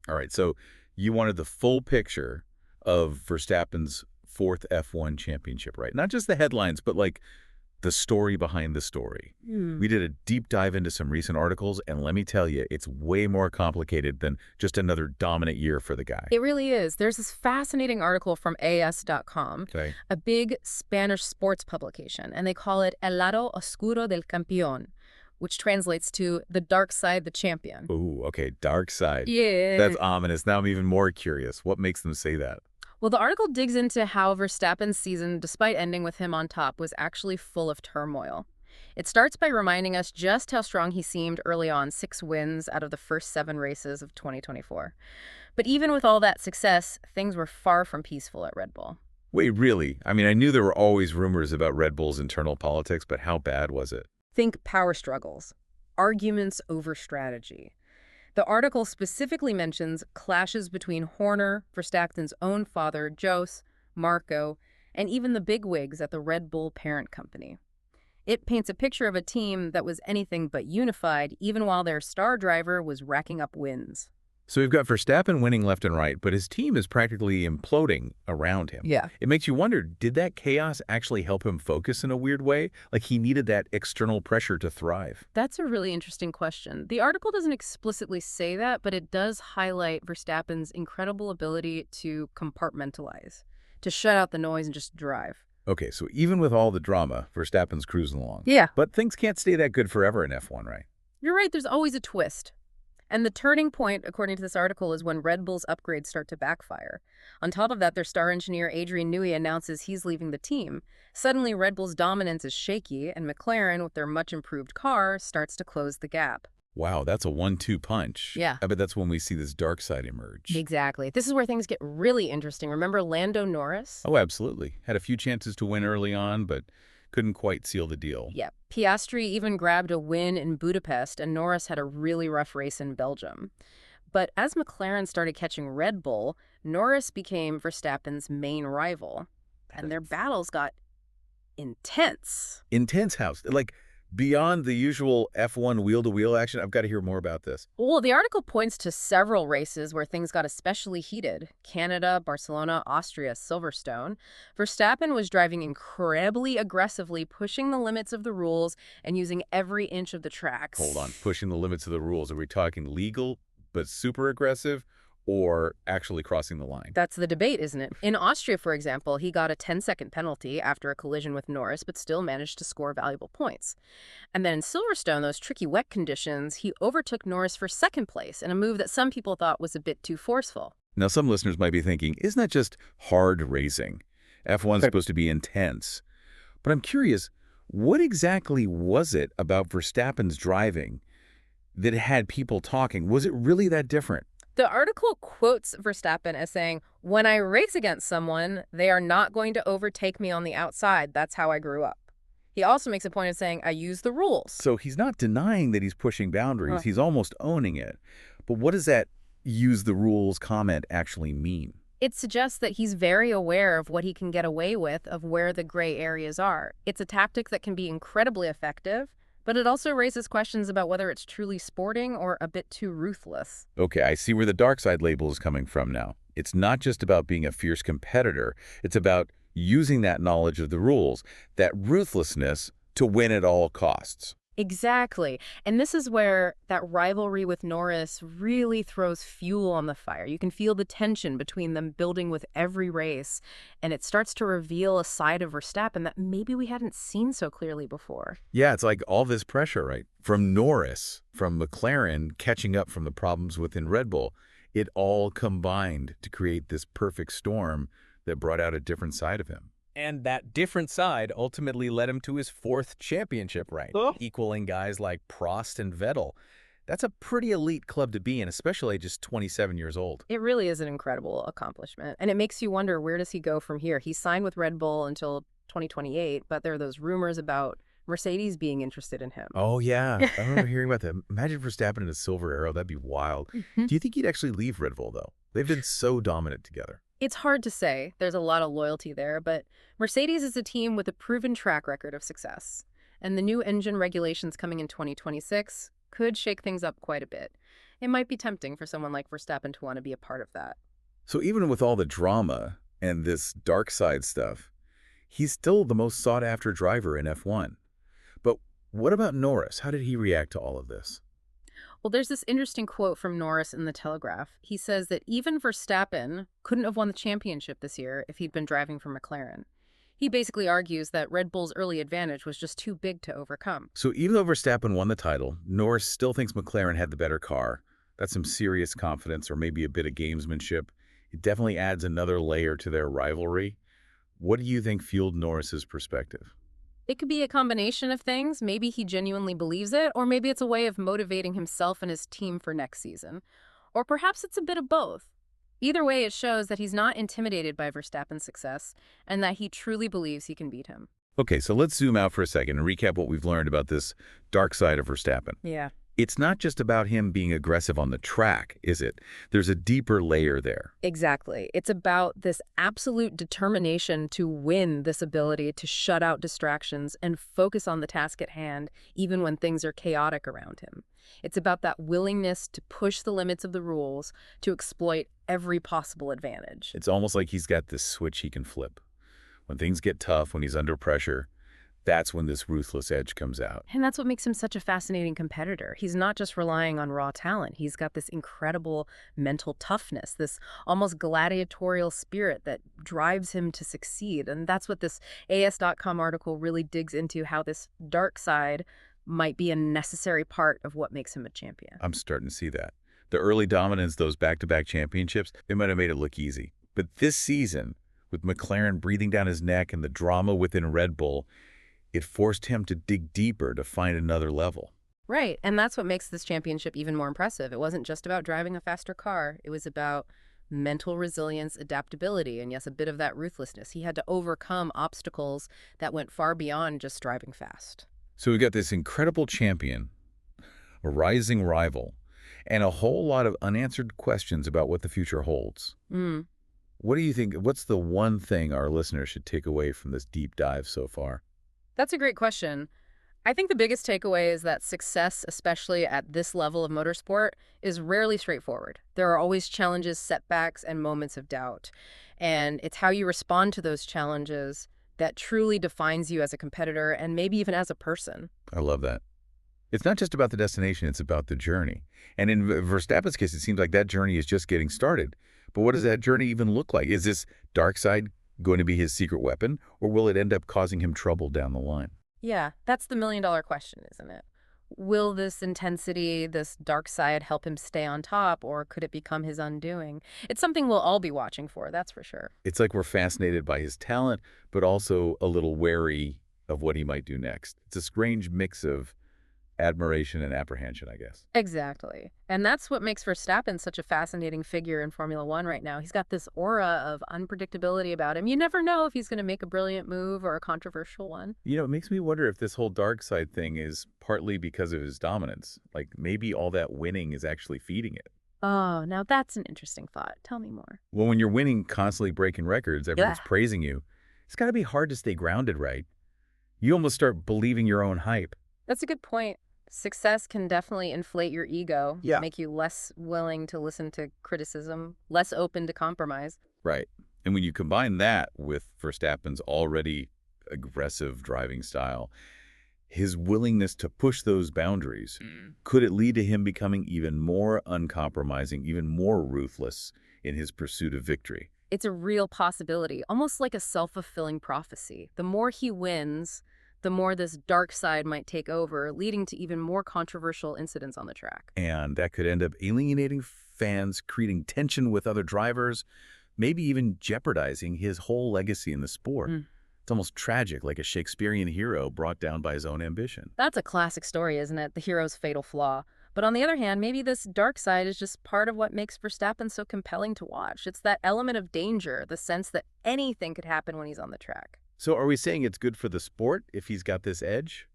All right, so you wanted the full picture of Verstappen's fourth F1 championship, right? Not just the headlines, but like the story behind the story. We did a deep dive into some recent articles, and let me tell you, it's way more complicated than just another dominant year for the guy. It really is. There's this fascinating article from AS.com, Okay. a big Spanish sports publication, and they call it El lado oscuro del campeón, which translates to the dark side, the champion. Ooh, okay, dark side. Yeah. That's ominous. Now I'm even more curious. What makes them say that? Well, the article digs into how Verstappen's season, despite ending with him on top, was actually full of turmoil. It starts by reminding us just how strong he seemed early on, 6 wins out of the first 7 races of 2024. But even with all that success, things were far from peaceful at Red Bull. Wait, really? I mean, I knew there were always rumors about Red Bull's internal politics, but how bad was it? Think power struggles, arguments over strategy. The article specifically mentions clashes between Horner, Verstappen's own father, Jos, Marco, and even the bigwigs at the Red Bull parent company. It paints a picture of a team that was anything but unified, even while their star driver was racking up wins. So we've got Verstappen winning left and right, but his team is practically imploding around him. Yeah. It makes you wonder, did that chaos actually help him focus in a weird way? Like he needed that external pressure to thrive? That's a really interesting question. The article doesn't explicitly say that, but it does highlight Verstappen's incredible ability to compartmentalize, to shut out the noise and just drive. Okay, so even with all the drama, Verstappen's cruising along. Yeah. But things can't stay that good forever in F1, right? You're right, there's always a twist. And the turning point, according to this article, is when Red Bull's upgrades start to backfire. On top of that, their star engineer Adrian Newey announces he's leaving the team. Suddenly, Red Bull's dominance is shaky, and McLaren, with their much-improved car, starts to close the gap. Wow, that's a 1-2 punch. Yeah. I bet that's when we see this dark side emerge. Exactly. This is where things get really interesting. Remember Lando Norris? Oh, absolutely. Had a few chances to win early on, but couldn't quite seal the deal. Yeah. Piastri even grabbed a win in Budapest, and Norris had a really rough race in Belgium. But as McLaren started catching Red Bull, Norris became Verstappen's main rival, and their battles got intense. Intense house. Like, beyond the usual F1 wheel-to-wheel action, I've got to hear more about this. Well, the article points to several races where things got especially heated. Canada, Barcelona, Austria, Silverstone. Verstappen was driving incredibly aggressively, pushing the limits of the rules and using every inch of the tracks. Hold on. Pushing the limits of the rules. Are we talking legal but super aggressive, or actually crossing the line? That's the debate, isn't it? In Austria, for example, he got a 10-second penalty after a collision with Norris, but still managed to score valuable points. And then in Silverstone, those tricky wet conditions, he overtook Norris for second place in a move that some people thought was a bit too forceful. Now, some listeners might be thinking, isn't that just hard racing? F1's supposed to be intense. But I'm curious, what exactly was it about Verstappen's driving that had people talking? Was it really that different? The article quotes Verstappen as saying, "When I race against someone, they are not going to overtake me on the outside. That's how I grew up." He also makes a point of saying, "I use the rules." So he's not denying that he's pushing boundaries. He's almost owning it. But what does that use the rules comment actually mean? It suggests that he's very aware of what he can get away with, of where the gray areas are. It's a tactic that can be incredibly effective, but it also raises questions about whether it's truly sporting or a bit too ruthless. Okay, I see where the dark side label is coming from now. It's not just about being a fierce competitor. It's about using that knowledge of the rules, that ruthlessness, to win at all costs. Exactly. And this is where that rivalry with Norris really throws fuel on the fire. You can feel the tension between them building with every race, and it starts to reveal a side of Verstappen that maybe we hadn't seen so clearly before. Yeah, it's like all this pressure, right? From Norris, from McLaren, catching up from the problems within Red Bull. It all combined to create this perfect storm that brought out a different side of him. And that different side ultimately led him to his 4th championship, right? Equaling guys like Prost and Vettel. That's a pretty elite club to be in, especially just 27 years old. It really is an incredible accomplishment. And it makes you wonder, where does he go from here? He signed with Red Bull until 2028, but there are those rumors about Mercedes being interested in him. Oh, yeah. I remember hearing about that. Imagine Verstappen in a silver arrow. That'd be wild. Do you think he'd actually leave Red Bull, though? They've been so dominant together. It's hard to say. There's a lot of loyalty there, but Mercedes is a team with a proven track record of success. And the new engine regulations coming in 2026 could shake things up quite a bit. It might be tempting for someone like Verstappen to want to be a part of that. So even with all the drama and this dark side stuff, he's still the most sought-after driver in F1. But what about Norris? How did he react to all of this? Well, there's this interesting quote from Norris in The Telegraph. He says that even Verstappen couldn't have won the championship this year if he'd been driving for McLaren. He basically argues that Red Bull's early advantage was just too big to overcome. So even though Verstappen won the title, Norris still thinks McLaren had the better car. That's some serious confidence or maybe a bit of gamesmanship. It definitely adds another layer to their rivalry. What do you think fueled Norris's perspective? It could be a combination of things. Maybe he genuinely believes it, or maybe it's a way of motivating himself and his team for next season. Or perhaps it's a bit of both. Either way, it shows that he's not intimidated by Verstappen's success and that he truly believes he can beat him. Okay, so let's zoom out for a second and recap what we've learned about this dark side of Verstappen. Yeah. It's not just about him being aggressive on the track, is it? There's a deeper layer there. Exactly. It's about this absolute determination to win, this ability to shut out distractions and focus on the task at hand, even when things are chaotic around him. It's about that willingness to push the limits of the rules, to exploit every possible advantage. It's almost like he's got this switch he can flip. When things get tough, when he's under pressure, that's when this ruthless edge comes out. And that's what makes him such a fascinating competitor. He's not just relying on raw talent. He's got this incredible mental toughness, this almost gladiatorial spirit that drives him to succeed. And that's what this AS.com article really digs into, how this dark side might be a necessary part of what makes him a champion. I'm starting to see that. The early dominance, those back-to-back championships, they might have made it look easy. But this season, with McLaren breathing down his neck and the drama within Red Bull, it forced him to dig deeper to find another level. Right, and that's what makes this championship even more impressive. It wasn't just about driving a faster car. It was about mental resilience, adaptability, and yes, a bit of that ruthlessness. He had to overcome obstacles that went far beyond just driving fast. So we've got this incredible champion, a rising rival, and a whole lot of unanswered questions about what the future holds. What do you think? What's the one thing our listeners should take away from this deep dive so far? That's a great question. I think the biggest takeaway is that success, especially at this level of motorsport, is rarely straightforward. There are always challenges, setbacks, and moments of doubt. And it's how you respond to those challenges that truly defines you as a competitor and maybe even as a person. I love that. It's not just about the destination, it's about the journey. And in Verstappen's case, it seems like that journey is just getting started. But what does that journey even look like? Is this dark side going to be his secret weapon, or will it end up causing him trouble down the line? Yeah, that's the million-dollar question, isn't it? Will this intensity, this dark side, help him stay on top, or could it become his undoing? It's something we'll all be watching for, that's for sure. It's like we're fascinated by his talent, but also a little wary of what he might do next. It's a strange mix of admiration and apprehension, I guess. Exactly. And that's what makes Verstappen such a fascinating figure in Formula One right now. He's got this aura of unpredictability about him. You never know if he's going to make a brilliant move or a controversial one. You know, it makes me wonder if this whole dark side thing is partly because of his dominance. Like maybe all that winning is actually feeding it. Oh, now that's an interesting thought. Tell me more. Well, when you're winning, constantly breaking records, everyone's praising you. It's got to be hard to stay grounded, right? You almost start believing your own hype. That's a good point. Success can definitely inflate your ego, make you less willing to listen to criticism, less open to compromise. Right. And when you combine that with Verstappen's already aggressive driving style, his willingness to push those boundaries, could it lead to him becoming even more uncompromising, even more ruthless in his pursuit of victory? It's a real possibility, almost like a self-fulfilling prophecy. The more he wins, the more this dark side might take over, leading to even more controversial incidents on the track. And that could end up alienating fans, creating tension with other drivers, maybe even jeopardizing his whole legacy in the sport. It's almost tragic, like a Shakespearean hero brought down by his own ambition. That's a classic story, isn't it? The hero's fatal flaw. But on the other hand, maybe this dark side is just part of what makes Verstappen so compelling to watch. It's that element of danger, the sense that anything could happen when he's on the track. So are we saying it's good for the sport if he's got this edge?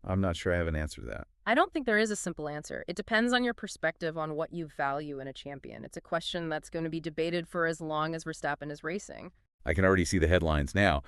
I'm not sure I have an answer to that. I don't think there is a simple answer. It depends on your perspective on what you value in a champion. It's a question that's going to be debated for as long as Verstappen is racing. I can already see the headlines now.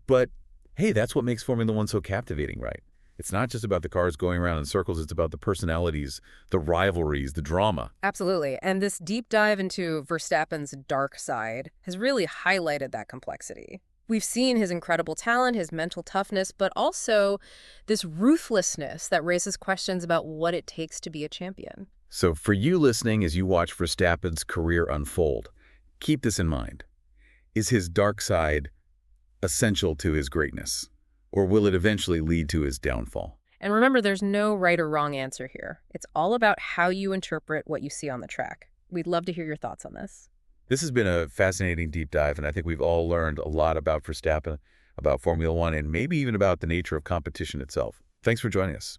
But hey, that's what makes Formula One so captivating, right? It's not just about the cars going around in circles, it's about the personalities, the rivalries, the drama. Absolutely. And this deep dive into Verstappen's dark side has really highlighted that complexity. We've seen his incredible talent, his mental toughness, but also this ruthlessness that raises questions about what it takes to be a champion. So for you listening as you watch Verstappen's career unfold, keep this in mind. Is his dark side essential to his greatness? Or will it eventually lead to his downfall? And remember, there's no right or wrong answer here. It's all about how you interpret what you see on the track. We'd love to hear your thoughts on this. This has been a fascinating deep dive, and I think we've all learned a lot about Verstappen, about Formula One, and maybe even about the nature of competition itself. Thanks for joining us.